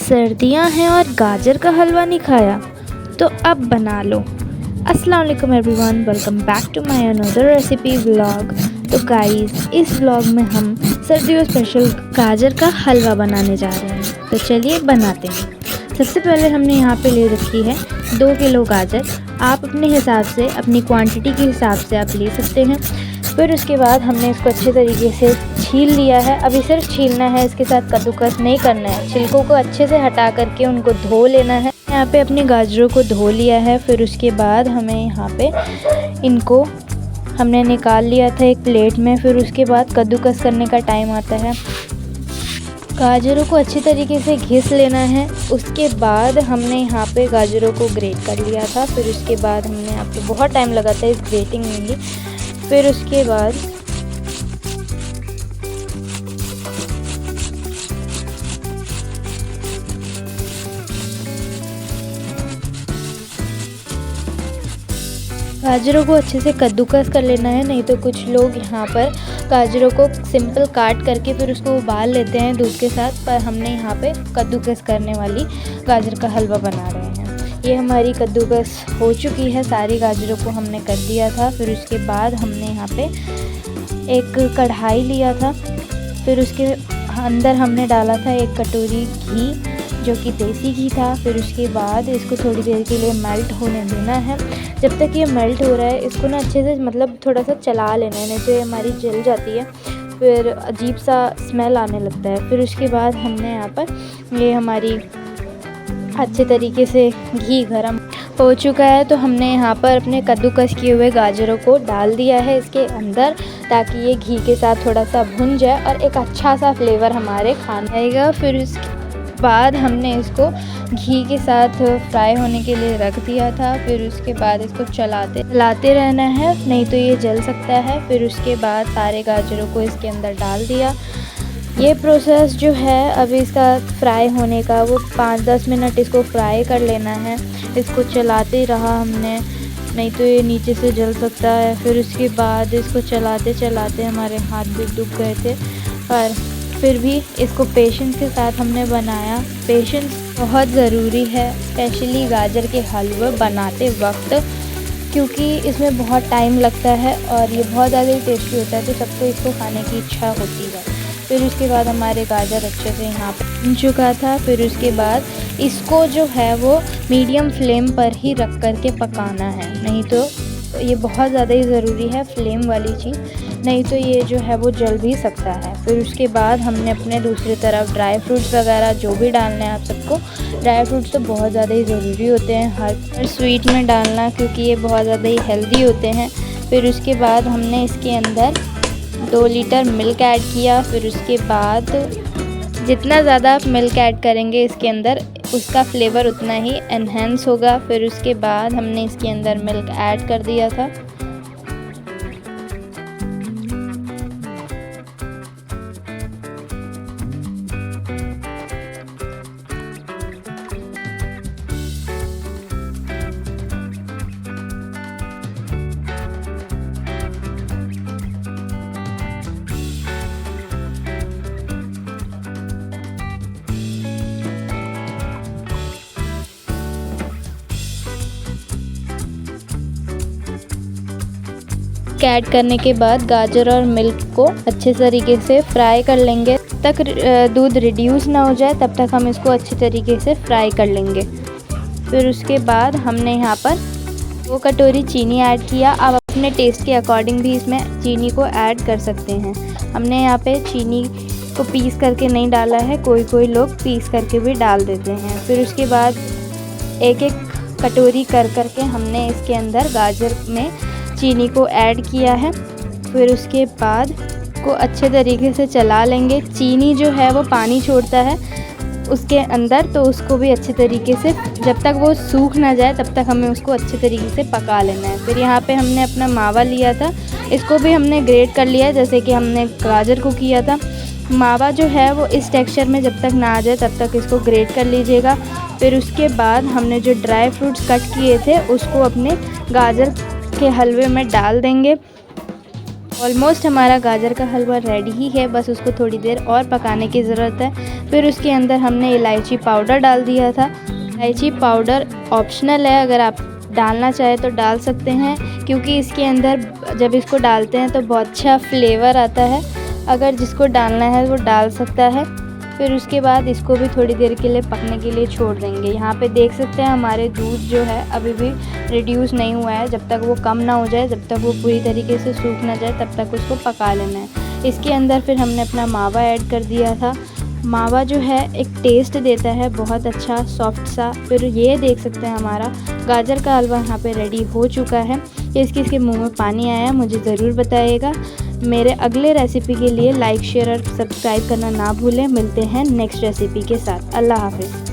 सर्दियां हैं और गाजर का हलवा नहीं खाया तो अब बना लो। अस्सलाम वालेकुम everyone, welcome back to my another recipe vlog. तो गाइस, इस व्लॉग में हम सर्दियों स्पेशल गाजर का हलवा बनाने जा रहे हैं। तो चलिए बनाते हैं। सबसे पहले हमने यहाँ पे ले रखी है 2 किलो गाजर। आप अपने हिसाब से, अपनी क्वांटिटी के हिसाब से आप ले सकते हैं। फिर उसके बाद हमने इसको अच्छे तरीके से छील लिया है। अभी सिर्फ छीलना है, इसके साथ कद्दूकस नहीं करना है। छिलकों को अच्छे से हटा करके उनको धो लेना है। यहाँ पे अपने गाजरों को धो लिया है। फिर उसके बाद हमें यहाँ पे इनको हमने निकाल लिया था एक प्लेट में। फिर उसके बाद कद्दूकस करने का टाइम आता है। गाजरों को अच्छी तरीके से घिस लेना है। उसके बाद हमने यहाँ पे गाजरों को ग्रेट कर लिया था। फिर उसके बाद हमने यहाँ पे बहुत टाइम लगा था इस ग्रेटिंग में ही। फिर उसके बाद गाजरों को अच्छे से कद्दूकस कर लेना है। नहीं तो कुछ लोग यहाँ पर गाजरों को सिंपल काट करके फिर उसको उबाल लेते हैं दूध के साथ, पर हमने यहाँ पे कद्दूकस करने वाली गाजर का हलवा बना रहे हैं। ये हमारी कद्दूकस हो चुकी है, सारी गाजरों को हमने कर दिया था। फिर उसके बाद हमने यहाँ पे एक कढ़ाई लिया था। फिर उसके अंदर हमने डाला था 1 कटोरी घी, जो कि देसी घी था। फिर उसके बाद इसको थोड़ी देर के लिए मेल्ट होने देना है। जब तक ये मेल्ट हो रहा है, इसको ना अच्छे से मतलब थोड़ा सा चला लेना है, नहीं तो ये हमारी जल जाती है, फिर अजीब सा स्मेल आने लगता है। फिर उसके बाद हमने यहाँ पर ये हमारी अच्छे तरीके से घी गरम हो चुका है, तो हमने यहाँ पर अपने कद्दूकस किए हुए गाजरों को डाल दिया है इसके अंदर, ताकि ये घी के साथ थोड़ा सा भुन जाए और एक अच्छा सा फ्लेवर हमारे खाने आएगा। फिर उसके बाद हमने इसको घी के साथ फ्राई होने के लिए रख दिया था। फिर उसके बाद इसको चलाते रहना है, नहीं तो ये जल सकता है। फिर उसके बाद सारे गाजरों को इसके अंदर डाल दिया। ये प्रोसेस जो है अभी इसका फ्राई होने का, वो 5-10 मिनट इसको फ्राई कर लेना है। इसको चलाते रहा हमने, नहीं तो ये नीचे से जल सकता है। फिर उसके बाद इसको चलाते चलाते हमारे हाथ भी दुख गए थे, पर फिर भी इसको पेशेंस के साथ हमने बनाया। पेशेंस बहुत ज़रूरी है, स्पेशली गाजर के हलवे बनाते वक्त, क्योंकि इसमें बहुत टाइम लगता है और ये बहुत ज़्यादा ही टेस्टी होता है, तो सबको इसको खाने की इच्छा होती है। फिर उसके बाद हमारे गाजर अच्छे से यहाँ पर बन चुका था। फिर उसके बाद इसको जो है वो मीडियम फ्लेम पर ही रख कर के पकाना है, नहीं तो ये बहुत ज़्यादा ही ज़रूरी है फ्लेम वाली चीज़, नहीं तो ये जो है वो जल भी सकता है। फिर उसके बाद हमने अपने दूसरी तरफ ड्राई फ्रूट्स वगैरह जो भी डालने हैं आप सबको, ड्राई फ्रूट्स तो बहुत ज़्यादा ही ज़रूरी होते हैं हर स्वीट में डालना, क्योंकि ये बहुत ज़्यादा ही हेल्दी होते हैं। फिर उसके बाद हमने इसके अंदर 2 लीटर मिल्क ऐड किया। फिर उसके बाद जितना ज़्यादा आप मिल्क ऐड करेंगे इसके अंदर, उसका फ्लेवर उतना ही एनहेंस होगा। फिर उसके बाद हमने इसके अंदर मिल्क ऐड कर दिया था। ऐड करने के बाद गाजर और मिल्क को अच्छे तरीके से फ्राई कर लेंगे। तक दूध रिड्यूस ना हो जाए तब तक हम इसको अच्छे तरीके से फ्राई कर लेंगे। फिर उसके बाद हमने यहाँ पर 2 कटोरी चीनी ऐड किया। आप अपने टेस्ट के अकॉर्डिंग भी इसमें चीनी को ऐड कर सकते हैं। हमने यहाँ पे चीनी को पीस करके नहीं डाला है, कोई लोग पीस करके भी डाल देते हैं। फिर उसके बाद एक कटोरी कर करके हमने इसके अंदर गाजर में चीनी को ऐड किया है। फिर उसके बाद को अच्छे तरीके से चला लेंगे। चीनी जो है वो पानी छोड़ता है उसके अंदर, तो उसको भी अच्छे तरीके से, जब तक वो सूख ना जाए तब तक हमें उसको अच्छे तरीके से पका लेना है। फिर यहाँ पे हमने अपना मावा लिया था, इसको भी हमने ग्रेट कर लिया जैसे कि हमने गाजर को किया था। मावा जो है वो इस टेक्सचर में जब तक ना आ जाए तब तक इसको ग्रेट कर लीजिएगा। फिर उसके बाद हमने जो ड्राई फ्रूट्स कट किए थे उसको अपने गाजर के हलवे में डाल देंगे। ऑलमोस्ट हमारा गाजर का हलवा रेडी ही है, बस उसको थोड़ी देर और पकाने की ज़रूरत है। फिर उसके अंदर हमने इलायची पाउडर डाल दिया था। इलायची पाउडर ऑप्शनल है, अगर आप डालना चाहे तो डाल सकते हैं, क्योंकि इसके अंदर जब इसको डालते हैं तो बहुत अच्छा फ्लेवर आता है। अगर जिसको डालना है वो डाल सकता है। फिर उसके बाद इसको भी थोड़ी देर के लिए पकने के लिए छोड़ देंगे। यहाँ पे देख सकते हैं हमारे दूध जो है अभी भी रिड्यूस नहीं हुआ है। जब तक वो कम ना हो जाए, जब तक वो पूरी तरीके से सूख ना जाए, तब तक उसको पका लेना है। इसके अंदर फिर हमने अपना मावा ऐड कर दिया था। मावा जो है एक टेस्ट देता है बहुत अच्छा सॉफ्ट सा। फिर ये देख सकते हैं हमारा गाजर का हलवा यहाँ पे रेडी हो चुका है। किसके मुंह में पानी आया मुझे ज़रूर बताइएगा। मेरे अगले रेसिपी के लिए लाइक शेयर और सब्सक्राइब करना ना भूलें। मिलते हैं नेक्स्ट रेसिपी के साथ। अल्लाह हाफिज़।